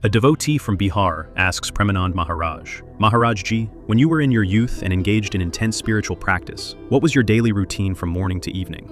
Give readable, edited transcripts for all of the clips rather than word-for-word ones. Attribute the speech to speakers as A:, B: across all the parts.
A: A devotee from Bihar asks Premanand Maharaj, Maharaj-ji, when you were in your youth and engaged in intense spiritual practice, what was your daily routine from morning to evening?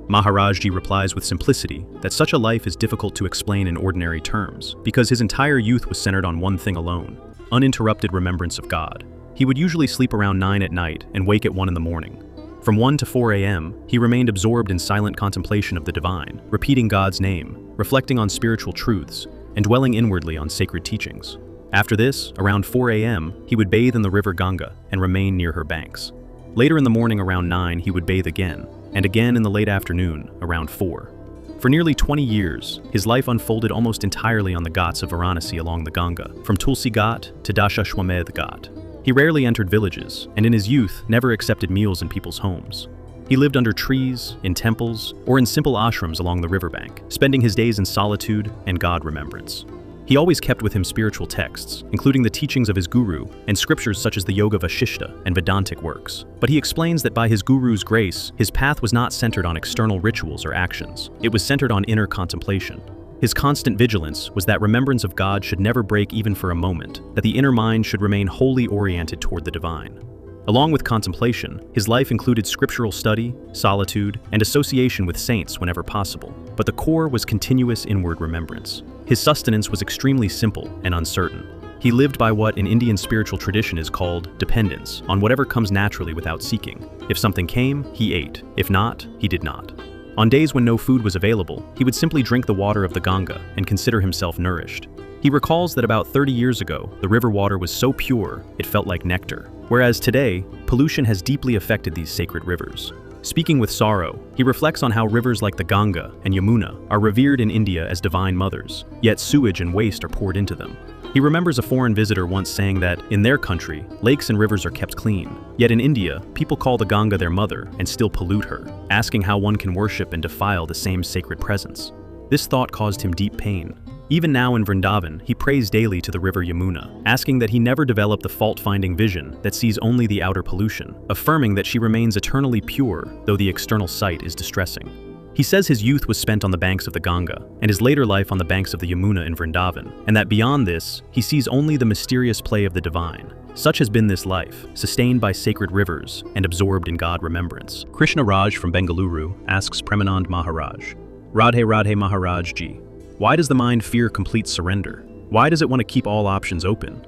A: Maharaj-ji replies with simplicity that such a life is difficult to explain in ordinary terms, because his entire youth was centered on one thing alone, uninterrupted remembrance of God. He would usually sleep around 9 at night and wake at 1 in the morning. From 1 to 4 a.m., he remained absorbed in silent contemplation of the divine, repeating God's name, reflecting on spiritual truths, and dwelling inwardly on sacred teachings. After this, around 4 a.m., he would bathe in the river Ganga and remain near her banks. Later in the morning around 9, he would bathe again, and again in the late afternoon, around 4. For nearly 20 years, his life unfolded almost entirely on the ghats of Varanasi along the Ganga, from Tulsi Ghat to Dashashwamedh Ghat. He rarely entered villages, and in his youth never accepted meals in people's homes. He lived under trees, in temples, or in simple ashrams along the riverbank, spending his days in solitude and God remembrance. He always kept with him spiritual texts, including the teachings of his guru and scriptures such as the Yoga Vashishta and Vedantic works. But he explains that by his guru's grace, his path was not centered on external rituals or actions. It was centered on inner contemplation. His constant vigilance was that remembrance of God should never break even for a moment, that the inner mind should remain wholly oriented toward the divine. Along with contemplation, his life included scriptural study, solitude, and association with saints whenever possible, but the core was continuous inward remembrance. His sustenance was extremely simple and uncertain. He lived by what in Indian spiritual tradition is called dependence, on whatever comes naturally without seeking. If something came, he ate. If not, he did not. On days when no food was available, he would simply drink the water of the Ganga and consider himself nourished. He recalls that about 30 years ago, the river water was so pure, it felt like nectar. Whereas today, pollution has deeply affected these sacred rivers. Speaking with sorrow, he reflects on how rivers like the Ganga and Yamuna are revered in India as divine mothers, yet sewage and waste are poured into them. He remembers a foreign visitor once saying that, in their country, lakes and rivers are kept clean. Yet in India, people call the Ganga their mother and still pollute her, asking how one can worship and defile the same sacred presence. This thought caused him deep pain. Even now in Vrindavan, he prays daily to the river Yamuna, asking that he never develop the fault-finding vision that sees only the outer pollution, affirming that she remains eternally pure, though the external sight is distressing. He says his youth was spent on the banks of the Ganga, and his later life on the banks of the Yamuna in Vrindavan, and that beyond this, he sees only the mysterious play of the divine. Such has been this life, sustained by sacred rivers and absorbed in God remembrance. Krishna Raj from Bengaluru asks Premanand Maharaj, Radhe Radhe Maharaj Ji, why does the mind fear complete surrender? Why does it want to keep all options open?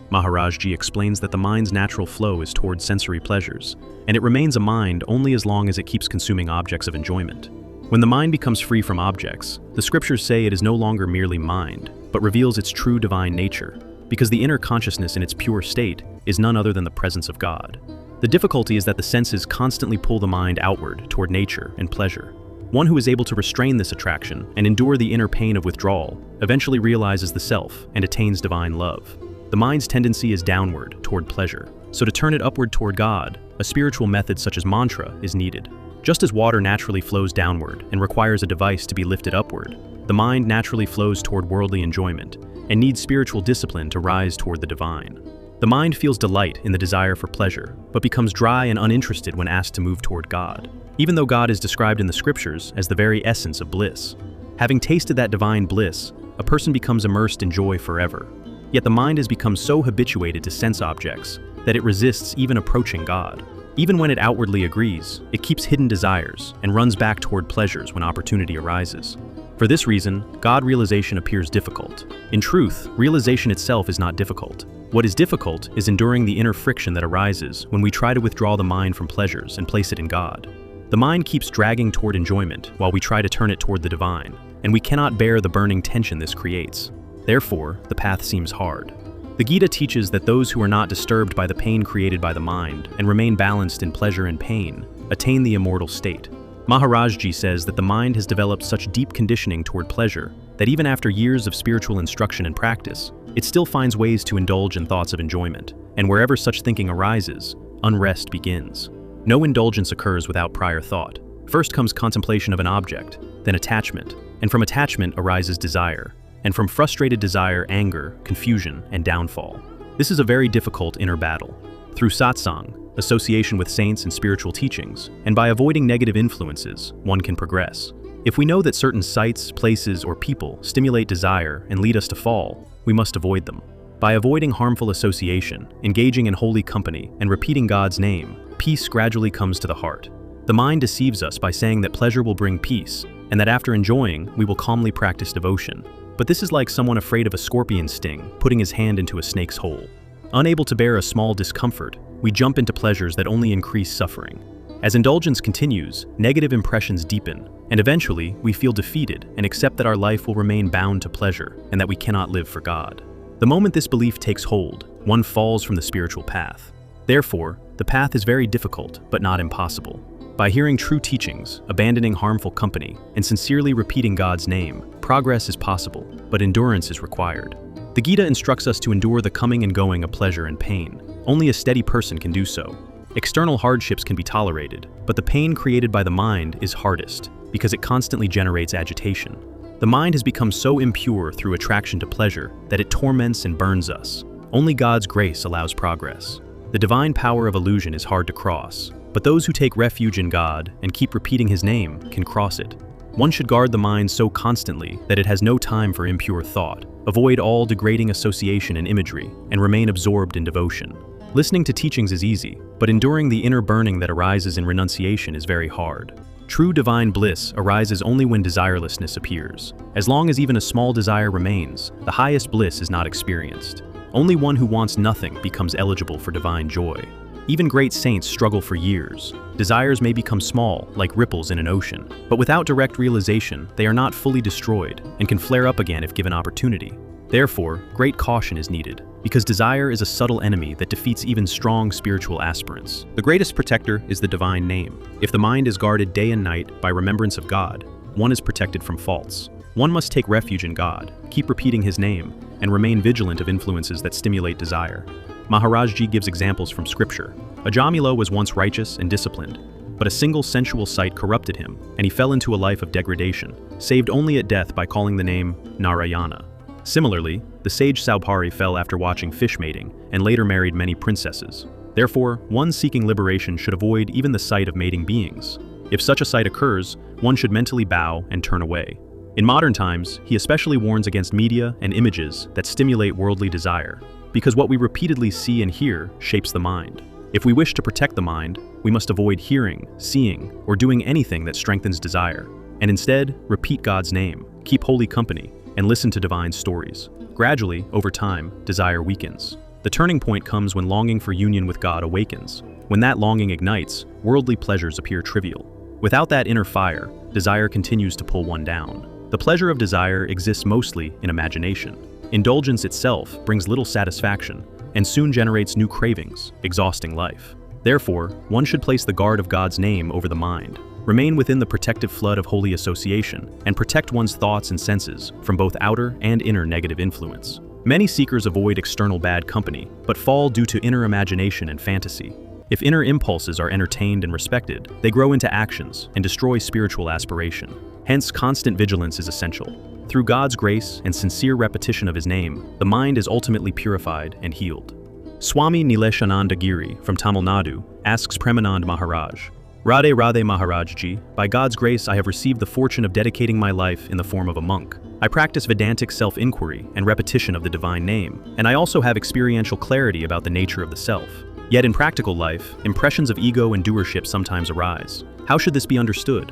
A: Maharaj Ji explains that the mind's natural flow is toward sensory pleasures, and it remains a mind only as long as it keeps consuming objects of enjoyment. When the mind becomes free from objects, the scriptures say it is no longer merely mind, but reveals its true divine nature, because the inner consciousness in its pure state is none other than the presence of God. The difficulty is that the senses constantly pull the mind outward toward nature and pleasure. One who is able to restrain this attraction and endure the inner pain of withdrawal eventually realizes the self and attains divine love. The mind's tendency is downward toward pleasure, so to turn it upward toward God, a spiritual method such as mantra is needed. Just as water naturally flows downward and requires a device to be lifted upward, the mind naturally flows toward worldly enjoyment and needs spiritual discipline to rise toward the divine. The mind feels delight in the desire for pleasure, but becomes dry and uninterested when asked to move toward God, even though God is described in the scriptures as the very essence of bliss. Having tasted that divine bliss, a person becomes immersed in joy forever. Yet the mind has become so habituated to sense objects that it resists even approaching God. Even when it outwardly agrees, it keeps hidden desires and runs back toward pleasures when opportunity arises. For this reason, God realization appears difficult. In truth, realization itself is not difficult. What is difficult is enduring the inner friction that arises when we try to withdraw the mind from pleasures and place it in God. The mind keeps dragging toward enjoyment while we try to turn it toward the divine, and we cannot bear the burning tension this creates. Therefore, the path seems hard. The Gita teaches that those who are not disturbed by the pain created by the mind and remain balanced in pleasure and pain attain the immortal state. Maharaj Ji says that the mind has developed such deep conditioning toward pleasure that even after years of spiritual instruction and practice, it still finds ways to indulge in thoughts of enjoyment, and wherever such thinking arises, unrest begins. No indulgence occurs without prior thought. First comes contemplation of an object, then attachment, and from attachment arises desire, and from frustrated desire, anger, confusion, and downfall. This is a very difficult inner battle. Through satsang, association with saints and spiritual teachings, and by avoiding negative influences, one can progress. If we know that certain sights, places, or people stimulate desire and lead us to fall, we must avoid them. By avoiding harmful association, engaging in holy company, and repeating God's name, peace gradually comes to the heart. The mind deceives us by saying that pleasure will bring peace, and that after enjoying, we will calmly practice devotion. But this is like someone afraid of a scorpion sting, putting his hand into a snake's hole. Unable to bear a small discomfort, we jump into pleasures that only increase suffering. As indulgence continues, negative impressions deepen, and eventually we feel defeated and accept that our life will remain bound to pleasure and that we cannot live for God. The moment this belief takes hold, one falls from the spiritual path. Therefore, the path is very difficult, but not impossible. By hearing true teachings, abandoning harmful company, and sincerely repeating God's name, progress is possible, but endurance is required. The Gita instructs us to endure the coming and going of pleasure and pain. Only a steady person can do so. External hardships can be tolerated, but the pain created by the mind is hardest, because it constantly generates agitation. The mind has become so impure through attraction to pleasure that it torments and burns us. Only God's grace allows progress. The divine power of illusion is hard to cross, but those who take refuge in God and keep repeating His name can cross it. One should guard the mind so constantly that it has no time for impure thought, avoid all degrading association and imagery, and remain absorbed in devotion. Listening to teachings is easy, but enduring the inner burning that arises in renunciation is very hard. True divine bliss arises only when desirelessness appears. As long as even a small desire remains, the highest bliss is not experienced. Only one who wants nothing becomes eligible for divine joy. Even great saints struggle for years. Desires may become small, like ripples in an ocean, but without direct realization, they are not fully destroyed and can flare up again if given opportunity. Therefore, great caution is needed, because desire is a subtle enemy that defeats even strong spiritual aspirants. The greatest protector is the divine name. If the mind is guarded day and night by remembrance of God, one is protected from faults. One must take refuge in God, keep repeating His name, and remain vigilant of influences that stimulate desire. Maharaj Ji gives examples from scripture. Ajamila was once righteous and disciplined, but a single sensual sight corrupted him, and he fell into a life of degradation, saved only at death by calling the name Narayana. Similarly, the sage Saupari fell after watching fish mating, and later married many princesses. Therefore, one seeking liberation should avoid even the sight of mating beings. If such a sight occurs, one should mentally bow and turn away. In modern times, he especially warns against media and images that stimulate worldly desire, because what we repeatedly see and hear shapes the mind. If we wish to protect the mind, we must avoid hearing, seeing, or doing anything that strengthens desire, and instead repeat God's name, keep holy company, and listen to divine stories. Gradually, over time, desire weakens. The turning point comes when longing for union with God awakens. When that longing ignites, worldly pleasures appear trivial. Without that inner fire, desire continues to pull one down. The pleasure of desire exists mostly in imagination. Indulgence itself brings little satisfaction and soon generates new cravings, exhausting life. Therefore, one should place the guard of God's name over the mind, remain within the protective flood of holy association, and protect one's thoughts and senses from both outer and inner negative influence. Many seekers avoid external bad company, but fall due to inner imagination and fantasy. If inner impulses are entertained and respected, they grow into actions and destroy spiritual aspiration. Hence, constant vigilance is essential. Through God's grace and sincere repetition of His name, the mind is ultimately purified and healed. Swami Nileshananda Giri from Tamil Nadu asks Premanand Maharaj, Radhe Radhe Maharaj Ji, by God's grace I have received the fortune of dedicating my life in the form of a monk. I practice Vedantic self-inquiry and repetition of the divine name, and I also have experiential clarity about the nature of the self. Yet in practical life, impressions of ego and doership sometimes arise. How should this be understood?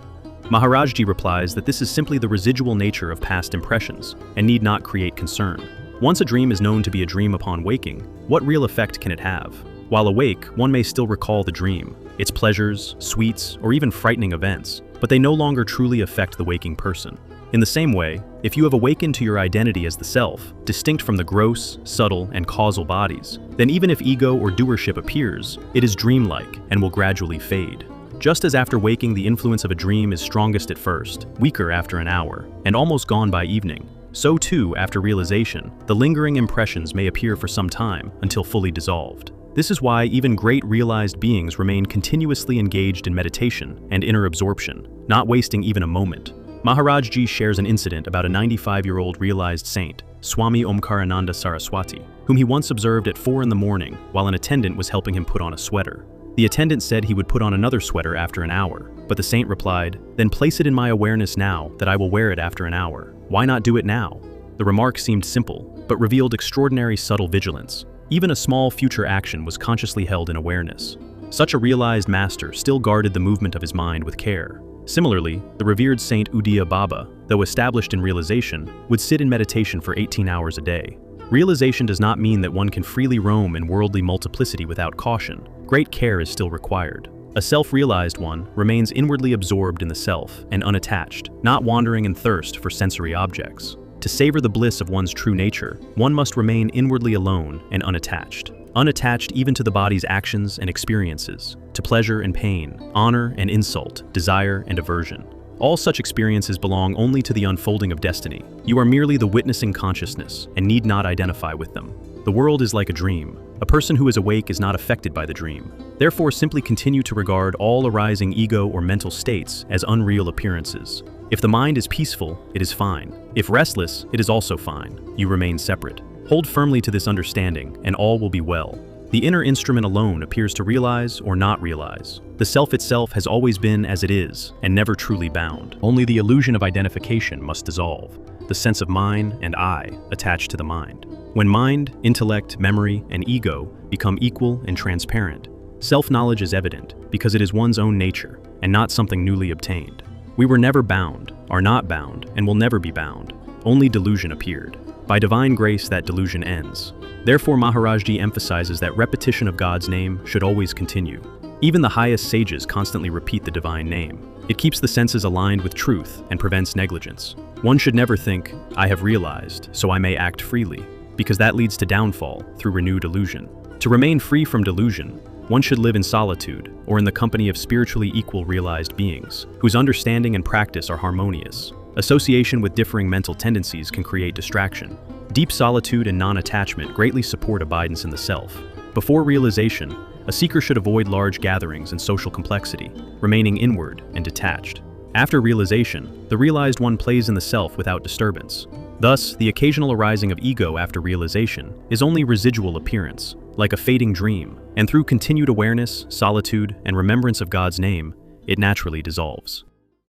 A: Maharaj Ji replies that this is simply the residual nature of past impressions and need not create concern. Once a dream is known to be a dream upon waking, what real effect can it have? While awake, one may still recall the dream, its pleasures, sweets, or even frightening events, but they no longer truly affect the waking person. In the same way, if you have awakened to your identity as the self, distinct from the gross, subtle, and causal bodies, then even if ego or doership appears, it is dreamlike and will gradually fade. Just as after waking the influence of a dream is strongest at first, weaker after an hour, and almost gone by evening, so too, after realization, the lingering impressions may appear for some time until fully dissolved. This is why even great realized beings remain continuously engaged in meditation and inner absorption, not wasting even a moment. Maharaj Ji shares an incident about a 95-year-old realized saint, Swami Omkarananda Saraswati, whom he once observed at 4 in the morning while an attendant was helping him put on a sweater. The attendant said he would put on another sweater after an hour, but the saint replied, "Then place it in my awareness now that I will wear it after an hour. Why not do it now?" The remark seemed simple, but revealed extraordinary subtle vigilance. Even a small future action was consciously held in awareness. Such a realized master still guarded the movement of his mind with care. Similarly, the revered Saint Udiya Baba, though established in realization, would sit in meditation for 18 hours a day. Realization does not mean that one can freely roam in worldly multiplicity without caution. Great care is still required. A self-realized one remains inwardly absorbed in the self and unattached, not wandering in thirst for sensory objects. To savor the bliss of one's true nature, one must remain inwardly alone and unattached. Unattached even to the body's actions and experiences, to pleasure and pain, honor and insult, desire and aversion. All such experiences belong only to the unfolding of destiny. You are merely the witnessing consciousness and need not identify with them. The world is like a dream. A person who is awake is not affected by the dream. Therefore, simply continue to regard all arising ego or mental states as unreal appearances. If the mind is peaceful, it is fine. If restless, it is also fine. You remain separate. Hold firmly to this understanding, and all will be well. The inner instrument alone appears to realize or not realize. The self itself has always been as it is, and never truly bound. Only the illusion of identification must dissolve, the sense of mine and I attached to the mind. When mind, intellect, memory, and ego become equal and transparent, self-knowledge is evident because it is one's own nature, and not something newly obtained. We were never bound, are not bound, and will never be bound. Only delusion appeared. By divine grace, that delusion ends. Therefore, Maharajji emphasizes that repetition of God's name should always continue. Even the highest sages constantly repeat the divine name. It keeps the senses aligned with truth and prevents negligence. One should never think, I have realized, so I may act freely, because that leads to downfall through renewed illusion. To remain free from delusion, one should live in solitude or in the company of spiritually equal realized beings, whose understanding and practice are harmonious. Association with differing mental tendencies can create distraction. Deep solitude and non-attachment greatly support abidance in the self. Before realization, a seeker should avoid large gatherings and social complexity, remaining inward and detached. After realization, the realized one plays in the self without disturbance. Thus, the occasional arising of ego after realization is only residual appearance, like a fading dream, and through continued awareness, solitude, and remembrance of God's name, it naturally dissolves.